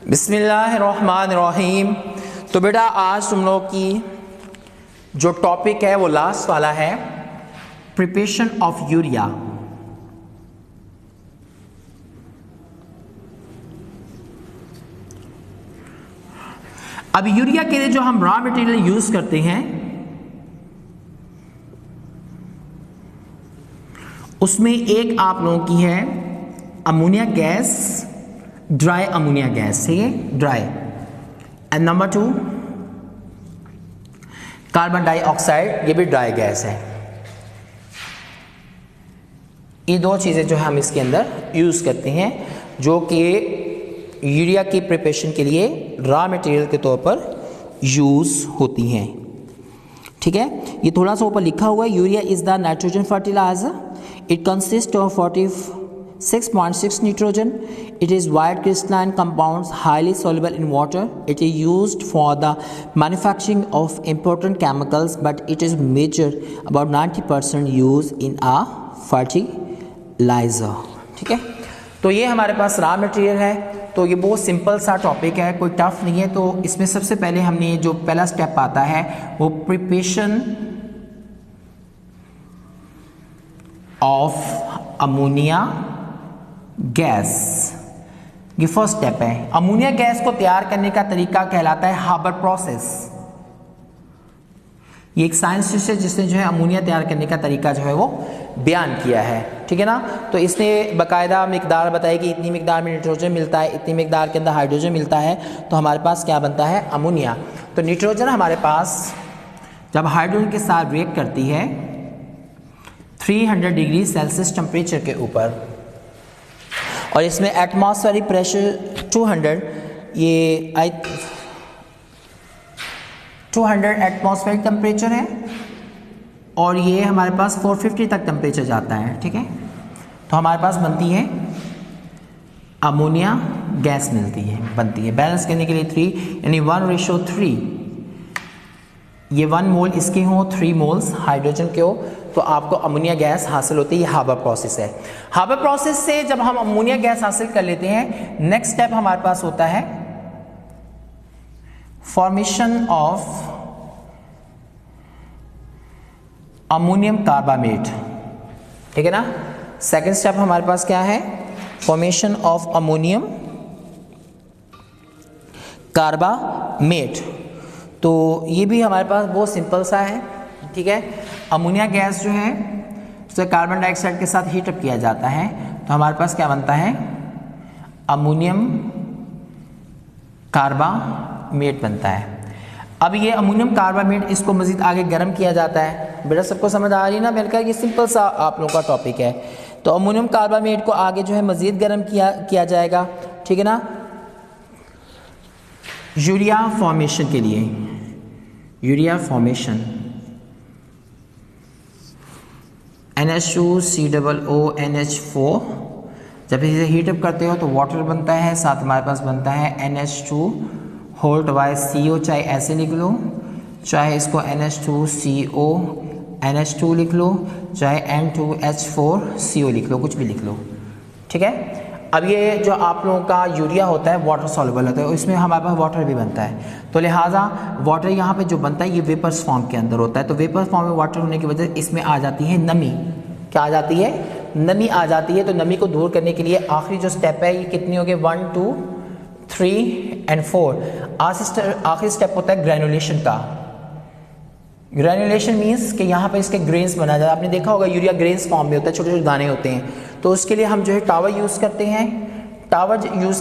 बिस्मिल्लाहिर्रहमानिर्रहीम। तो बेटा आज तुम लोग की जो टॉपिक है वो लास्ट वाला है, प्रिपरेशन ऑफ यूरिया। अब यूरिया के लिए जो हम रॉ मटेरियल यूज करते हैं उसमें एक आप लोगों की है ammonia gas, dry ammonia gas, ठीक है, dry. And number 2 carbon dioxide, ये भी ड्राई गैस है। ये दो चीजें जो है हम इसके अंदर यूज करते हैं जो कि यूरिया की प्रिपरेशन के लिए रॉ मटेरियल के तौर पर यूज होती हैं, ठीक है। ये थोड़ा सा ऊपर लिखा हुआ है, urea is the nitrogen fertiliser, it consist of 46.6 nitrogen. It is white crystalline compounds highly soluble in water. It is used for the manufacturing of important chemicals, but it is major about 90% used in a fertilizer. ठीक है, तो ये हमारे पास raw material है। तो ये बहुत simple सा टॉपिक है, कोई टफ नहीं है। तो इसमें सबसे पहले हमने जो पहला स्टेप आता है वो प्रिपरेशन ऑफ अमोनिया गैस, ये फर्स्ट स्टेप है। अमोनिया गैस को तैयार करने का तरीका कहलाता है हाबर प्रोसेस। ये एक साइंटिस्ट है जिसने जो है अमोनिया तैयार करने का तरीका जो है वो बयान किया है, ठीक है ना। तो इसने बाकायदा मिकदार बताई कि इतनी मिकदार में नाइट्रोजन मिलता है, इतनी मिकदार के अंदर हाइड्रोजन मिलता है, तो हमारे पास क्या बनता है, अमोनिया। तो नाइट्रोजन हमारे पास जब हाइड्रोजन के साथ रिएक्ट करती है 300 डिग्री सेल्सियस टेम्परेचर के ऊपर, और इसमें एटमॉस्फेरिक प्रेशर 200, ये 200 एटमॉस्फेरिक टेम्परेचर है, और ये हमारे पास 450 तक टेम्परेचर जाता है, ठीक है। तो हमारे पास बनती है अमोनिया गैस बनती है। बैलेंस करने के लिए 3 यानी 1:3, ये 1 मोल इसके हो, 3 मोल्स हाइड्रोजन के हो, तो आपको अमोनिया गैस हासिल होती है। ये हाबर प्रोसेस है। हाबर प्रोसेस से जब हम अमोनिया गैस हासिल कर लेते हैं, नेक्स्ट स्टेप हमारे पास होता है फॉर्मेशन ऑफ अमोनियम कार्बामेट, ठीक है ना। सेकेंड स्टेप हमारे पास क्या है, फॉर्मेशन ऑफ अमोनियम कार्बामेट। तो ये भी हमारे पास बहुत सिंपल सा है, ठीक है। अमोनिया गैस जो है उसे कार्बन डाइऑक्साइड के साथ हीटअप किया जाता है, तो हमारे पास क्या बनता है, अमोनियम कार्बामेट बनता है। अब ये अमोनियम कार्बामेट, इसको मजीद आगे गर्म किया जाता है। बेटा सबको समझ आ रही है ना, मैंने कहा ये सिंपल सा आप लोगों का टॉपिक है। तो अमोनियम कार्बामेट को आगे जो है मजीद गर्म किया जाएगा, ठीक है ना, यूरिया फॉर्मेशन के लिए। यूरिया फॉर्मेशन NH2COONH4, जब इसे हीटअप करते हो तो वाटर बनता है, साथ हमारे पास बनता है NH2CO, चाहे ऐसे लिख लो, चाहे इसको NH2CONH2 लिख लो, चाहे N2H4CO लिख लो, कुछ भी लिख लो, ठीक है। अब ये जो आप लोगों का यूरिया होता है वाटर सॉल्युबल होता है, इसमें हमारे पास वाटर भी बनता है, तो लिहाजा वाटर यहाँ पे जो बनता है ये वेपर्स फॉर्म के अंदर होता है। तो वेपर फॉर्म में वाटर होने की वजह से इसमें आ जाती है नमी। क्या आ जाती है, नमी आ जाती है। तो नमी को दूर करने के लिए आखिरी जो स्टेप है, ये कितनी होगी, 1, 2, 3 और 4। आखिरी स्टेप होता है ग्रेनुलेशन का। ग्रेनुलेशन मीन्स कि यहाँ पे इसके ग्रेन्स बना जाता है। आपने देखा होगा यूरिया ग्रेन्स फॉर्म में होता है, छोटे छोटे दाने होते हैं। तो उसके लिए हम जो है टावर यूज़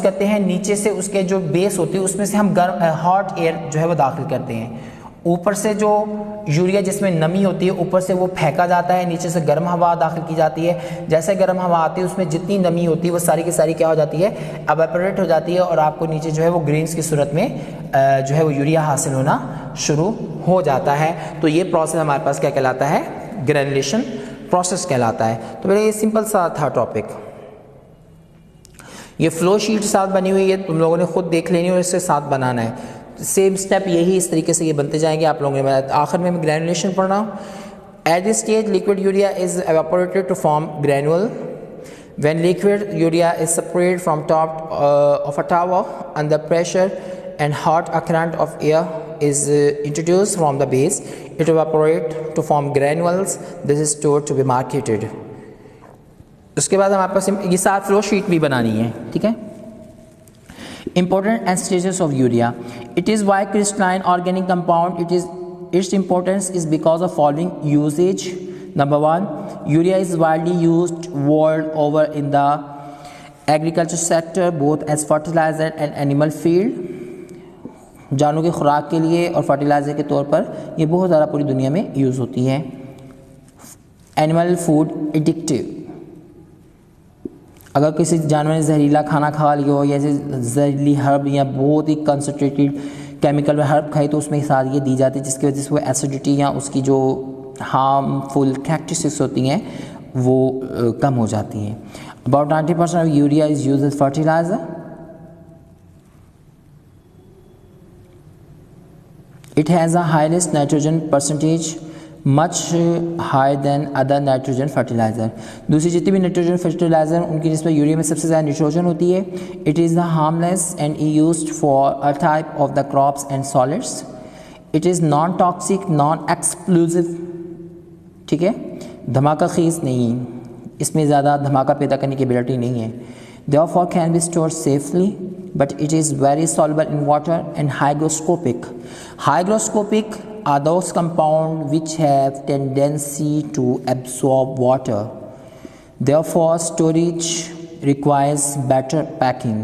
करते हैं, नीचे से उसके जो बेस होती है उसमें से हम हॉट एयर जो है वो दाखिल करते हैं। ऊपर से जो यूरिया जिसमें नमी होती है ऊपर से वो फेंका जाता है, नीचे से गर्म हवा दाखिल की जाती है। जैसे गर्म हवा आती है उसमें जितनी नमी होती है वो सारी की सारी क्या हो जाती है, एवापोरेट हो जाती है, और आपको नीचे जो है वो ग्रेन्स की सूरत में जो है वो यूरिया हासिल होना शुरू हो जाता है। तो ये प्रोसेस हमारे पास क्या कहलाता है, ग्रेनुलेशन प्रोसेस कहलाता है। तो मेरा ये सिंपल सा था टॉपिक। ये फ्लो शीट साथ बनी हुई है, तुम लोगों ने खुद देख लेनी और इसके साथ बनाना है। सेम स्टेप यही इस तरीके से ये बनते जाएंगे। आप लोगों ने आखिर में ग्रेनुलेशन पढ़ना। At this stage, liquid urea is evaporated to form granule. When liquid urea is sprayed from top of a tower under pressure and hot a current of air is introduced from the base, it evaporates to form granules. This is stored to be marketed. उसके बाद हमारे पास ये 7 flow sheet भी बनानी है, ठीक है। Important and stages of urea. It is white crystalline organic compound. Its importance is because of following usage. Number 1, urea is widely used world over in the agriculture sector, both as fertilizer and animal feed. जानवरों की खुराक के लिए और fertiliser के तौर पर ये बहुत ज़्यादा पूरी दुनिया में यूज़ होती है। एनिमल फूड एडिक्टिव, अगर किसी जानवर ने जहरीला खाना खा लिया हो या जहरीली हर्ब या बहुत ही कंसनट्रेटेड केमिकल में हर्ब खाई तो उसमें साथ ये दी जाती है, जिसकी वजह से वो एसिडिटी या उसकी जो हार्मफुल कैरेक्टरिस्टिक्स होती हैं वो कम हो जाती हैं। About 90% of urea is used as fertiliser. It has a highest nitrogen percentage, much higher than other nitrogen fertiliser. दूसरी जितनी भी नाइट्रोजन फर्टिलाइज़र उनकी निस्बत यूरिया में सबसे ज़्यादा नाइट्रोजन होती है। It is the harmless and used for a type of the crops and solids. It is non toxic, non explosive, ठीक है, धमाका खीज नहीं, इसमें ज़्यादा धमाका पैदा करने की एबिलिटी नहीं है। Therefore can be stored safely, but it is very soluble in water and hygroscopic. Hygroscopic are those compounds which have tendency to absorb water. Therefore, storage requires better packing.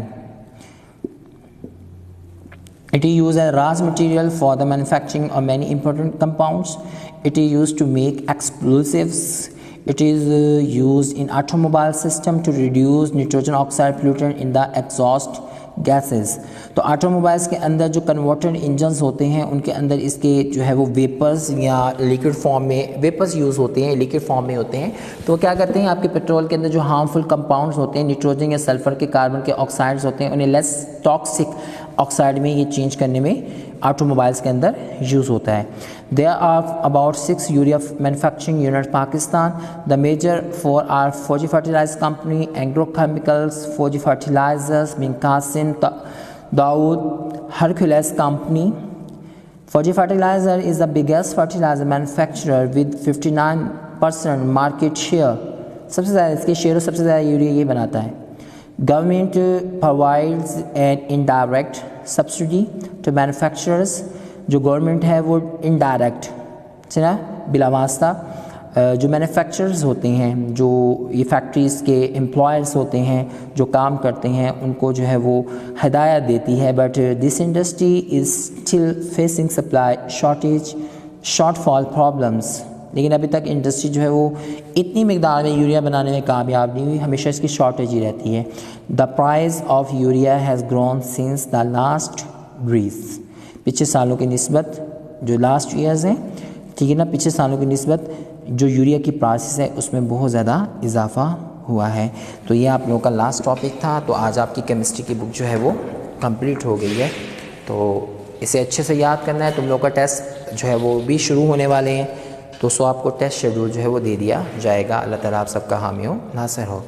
It is used as raw material for the manufacturing of many important compounds. It is used to make explosives. It is used in automobile system to reduce nitrogen oxide pollutant in the exhaust gases. तो automobiles के अंदर जो converted engines होते हैं उनके अंदर इसके जो है वो वेपर्स या लिक्विड फॉर्म में वेपर्स यूज़ होते हैं, लिक्विड फॉर्म में होते हैं। तो क्या करते हैं, आपके पेट्रोल के अंदर जो हार्मफुल कंपाउंड्स होते हैं, निट्रोजन या सल्फर के, कार्बन के ऑक्साइड्स होते हैं, उन्हें लेस टॉक्सिक ऑक्साइड में ये चेंज करने में ऑटोमोबाइल्स के अंदर यूज़ होता है। There are about 6 urea manufacturing unit Pakistan. The major 4 are Fauji fertiliser company, agro chemicals, Fauji fertilisers, मिनकासिन, Dawood, Hercules company. Fauji fertiliser is the biggest fertiliser manufacturer with 59% market share. सबसे ज़्यादा इसके शेयर सबसे ज़्यादा यूरिया ये बनाता है। Government provides an indirect subsidy to manufacturers। जो गवर्नमेंट है वो इनडायरेक्ट से ना बिलावास्ता जो मैन्युफैक्चरर्स होते हैं, जो ये फैक्ट्रीज़ के एम्प्लॉयर्स होते हैं जो काम करते हैं, उनको जो है वो हिदायत देती है। But this industry is still facing supply shortage, shortfall problems. लेकिन अभी तक इंडस्ट्री जो है वो इतनी मिकदार में यूरिया बनाने में कामयाब नहीं हुई, हमेशा इसकी शॉर्टेज ही रहती है। The price of urea has grown since the last years. पिछले सालों की निस्बत जो लास्ट ईयर्स हैं, ठीक है ना, पिछले सालों की निस्बत जो यूरिया की प्राइस है उसमें बहुत ज़्यादा इजाफा हुआ है। तो ये आप लोगों का लास्ट टॉपिक था। तो आज आपकी केमिस्ट्री की बुक जो है वो कंप्लीट हो गई है। तो इसे अच्छे से याद करना है। तुम लोग का टेस्ट जो है वो भी शुरू होने वाले हैं, तो आपको टेस्ट शेड्यूल जो है वो दे दिया जाएगा। अल्लाह ताला आप सबका हामी हो, नासिर हो।